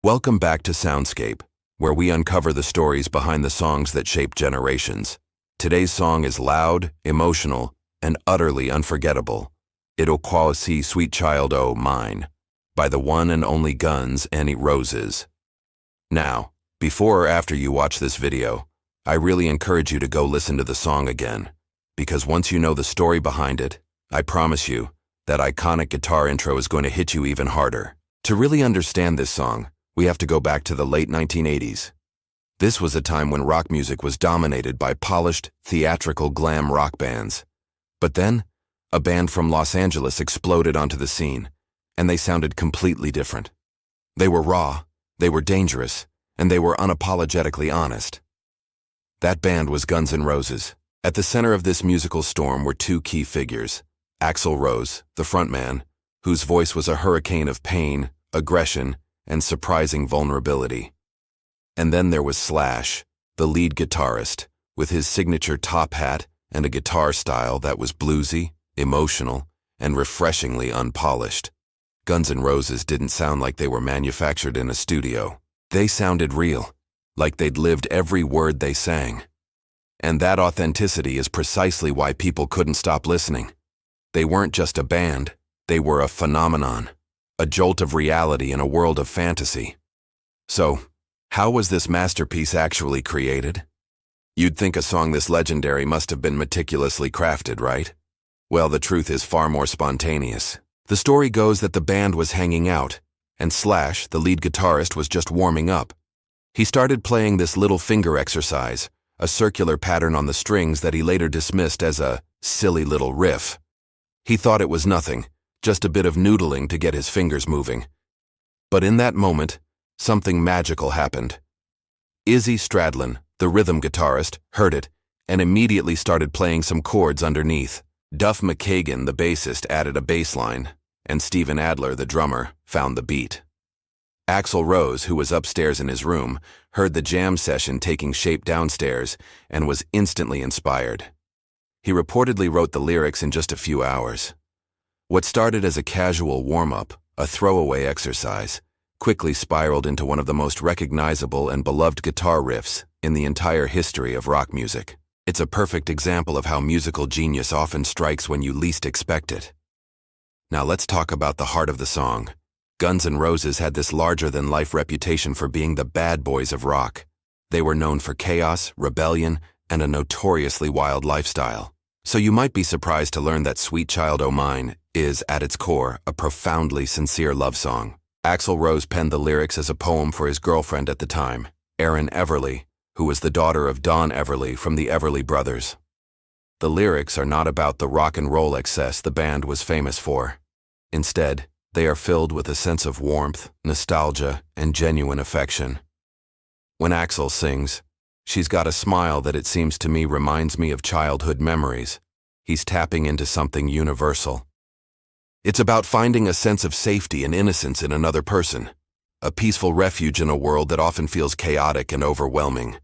Welcome back to Soundscape, where we uncover the stories behind the songs that shaped generations. Today's song is loud, emotional, and utterly unforgettable. It'll quasi Sweet Child O' Mine, by the one and only Guns N' Roses. Now, before or after you watch this video, I really encourage you to go listen to the song again, because once you know the story behind it, I promise you, that iconic guitar intro is going to hit you even harder. To really understand this song, we have to go back to the late 1980s. This was a time when rock music was dominated by polished, theatrical glam rock bands. But then, a band from Los Angeles exploded onto the scene, and they sounded completely different. They were raw, they were dangerous, and they were unapologetically honest. That band was Guns N' Roses. At the center of this musical storm were two key figures: Axl Rose, the frontman, whose voice was a hurricane of pain, aggression, and surprising vulnerability. And then there was Slash, the lead guitarist, with his signature top hat and a guitar style that was bluesy, emotional, and refreshingly unpolished. Guns N' Roses didn't sound like they were manufactured in a studio. They sounded real, like they'd lived every word they sang. And that authenticity is precisely why people couldn't stop listening. They weren't just a band, they were a phenomenon, a jolt of reality in a world of fantasy. So, how was this masterpiece actually created? You'd think a song this legendary must have been meticulously crafted, right? Well, the truth is far more spontaneous. The story goes that the band was hanging out, and Slash, the lead guitarist, was just warming up. He started playing this little finger exercise, a circular pattern on the strings that he later dismissed as a silly little riff. He thought it was nothing, just a bit of noodling to get his fingers moving. But in that moment, something magical happened. Izzy Stradlin, the rhythm guitarist, heard it and immediately started playing some chords underneath. Duff McKagan, the bassist, added a bass line, and Steven Adler, the drummer, found the beat. Axl Rose, who was upstairs in his room, heard the jam session taking shape downstairs and was instantly inspired. He reportedly wrote the lyrics in just a few hours. What started as a casual warm-up, a throwaway exercise, quickly spiraled into one of the most recognizable and beloved guitar riffs in the entire history of rock music. It's a perfect example of how musical genius often strikes when you least expect it. Now let's talk about the heart of the song. Guns N' Roses had this larger-than-life reputation for being the bad boys of rock. They were known for chaos, rebellion, and a notoriously wild lifestyle. So you might be surprised to learn that Sweet Child O' Mine is, at its core, a profoundly sincere love song. Axl Rose penned the lyrics as a poem for his girlfriend at the time, Erin Everly, who was the daughter of Don Everly from the Everly Brothers. The lyrics are not about the rock and roll excess the band was famous for. Instead, they are filled with a sense of warmth, nostalgia, and genuine affection. When Axl sings, "She's got a smile that it seems to me reminds me of childhood memories," he's tapping into something universal. It's about finding a sense of safety and innocence in another person, a peaceful refuge in a world that often feels chaotic and overwhelming.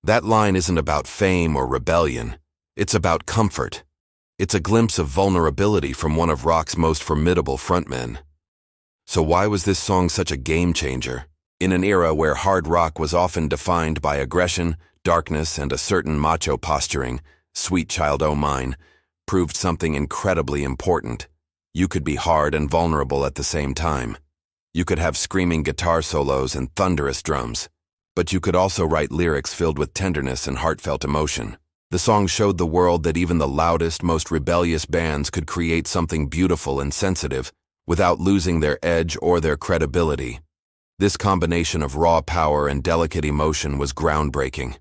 That line isn't about fame or rebellion, it's about comfort. It's a glimpse of vulnerability from one of rock's most formidable frontmen. So why was this song such a game changer? In an era where hard rock was often defined by aggression, darkness, and a certain macho posturing, Sweet Child O' Mine proved something incredibly important. You could be hard and vulnerable at the same time. You could have screaming guitar solos and thunderous drums, but you could also write lyrics filled with tenderness and heartfelt emotion. The song showed the world that even the loudest, most rebellious bands could create something beautiful and sensitive without losing their edge or their credibility. This combination of raw power and delicate emotion was groundbreaking.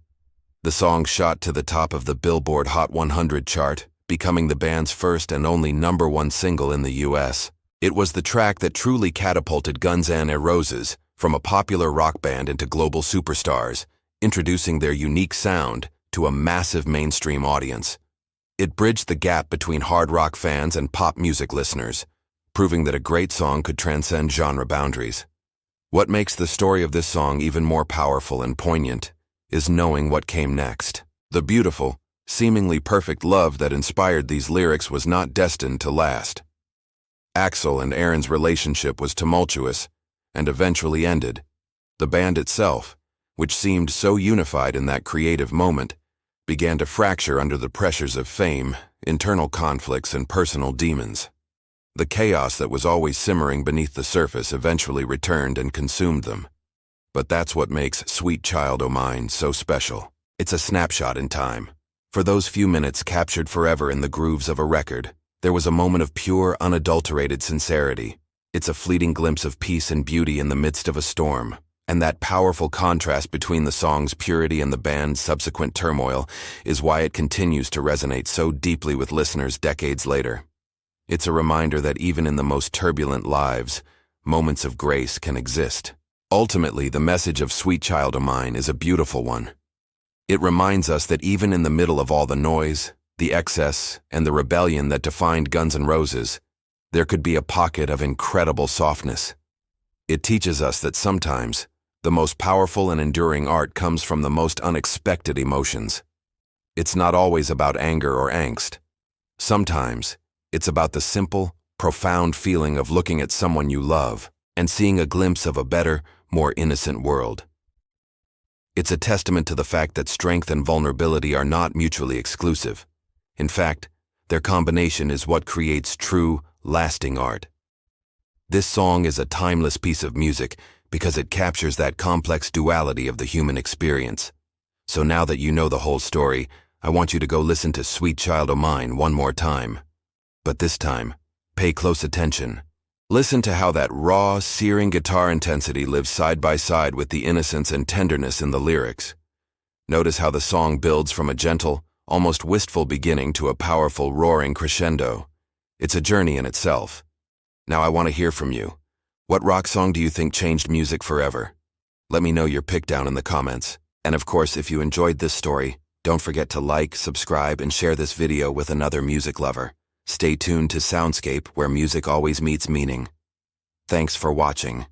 The song shot to the top of the Billboard Hot 100 chart, becoming the band's first and only #1 single in the US. It was the track that truly catapulted Guns N' Roses from a popular rock band into global superstars, introducing their unique sound to a massive mainstream audience. It bridged the gap between hard rock fans and pop music listeners, proving that a great song could transcend genre boundaries. What makes the story of this song even more powerful and poignant is knowing what came next. The beautiful, seemingly perfect love that inspired these lyrics was not destined to last. Axl and Erin's relationship was tumultuous and eventually ended, The band itself, which seemed so unified in that creative moment, began to fracture under the pressures of fame, internal conflicts, and personal demons. The chaos that was always simmering beneath the surface eventually returned and consumed them. But that's what makes Sweet Child O' Mine so special. It's a snapshot in time. For those few minutes captured forever in the grooves of a record, there was a moment of pure, unadulterated sincerity. It's a fleeting glimpse of peace and beauty in the midst of a storm. And that powerful contrast between the song's purity and the band's subsequent turmoil is why it continues to resonate so deeply with listeners decades later. It's a reminder that even in the most turbulent lives, moments of grace can exist. Ultimately, the message of Sweet Child O' Mine is a beautiful one. It reminds us that even in the middle of all the noise, the excess, and the rebellion that defined Guns N' Roses, there could be a pocket of incredible softness. It teaches us that sometimes, the most powerful and enduring art comes from the most unexpected emotions. It's not always about anger or angst. Sometimes, it's about the simple, profound feeling of looking at someone you love and seeing a glimpse of a better, more innocent world. It's a testament to the fact that strength and vulnerability are not mutually exclusive. In fact, their combination is what creates true, lasting art. This song is a timeless piece of music because it captures that complex duality of the human experience. So now that you know the whole story, I want you to go listen to Sweet Child O' Mine one more time. But this time, pay close attention. Listen to how that raw, searing guitar intensity lives side by side with the innocence and tenderness in the lyrics. Notice how the song builds from a gentle, almost wistful beginning to a powerful, roaring crescendo. It's a journey in itself. Now I want to hear from you. What rock song do you think changed music forever? Let me know your pick down in the comments. And of course, if you enjoyed this story, don't forget to like, subscribe, and share this video with another music lover. Stay tuned to Soundscape, where music always meets meaning. Thanks for watching.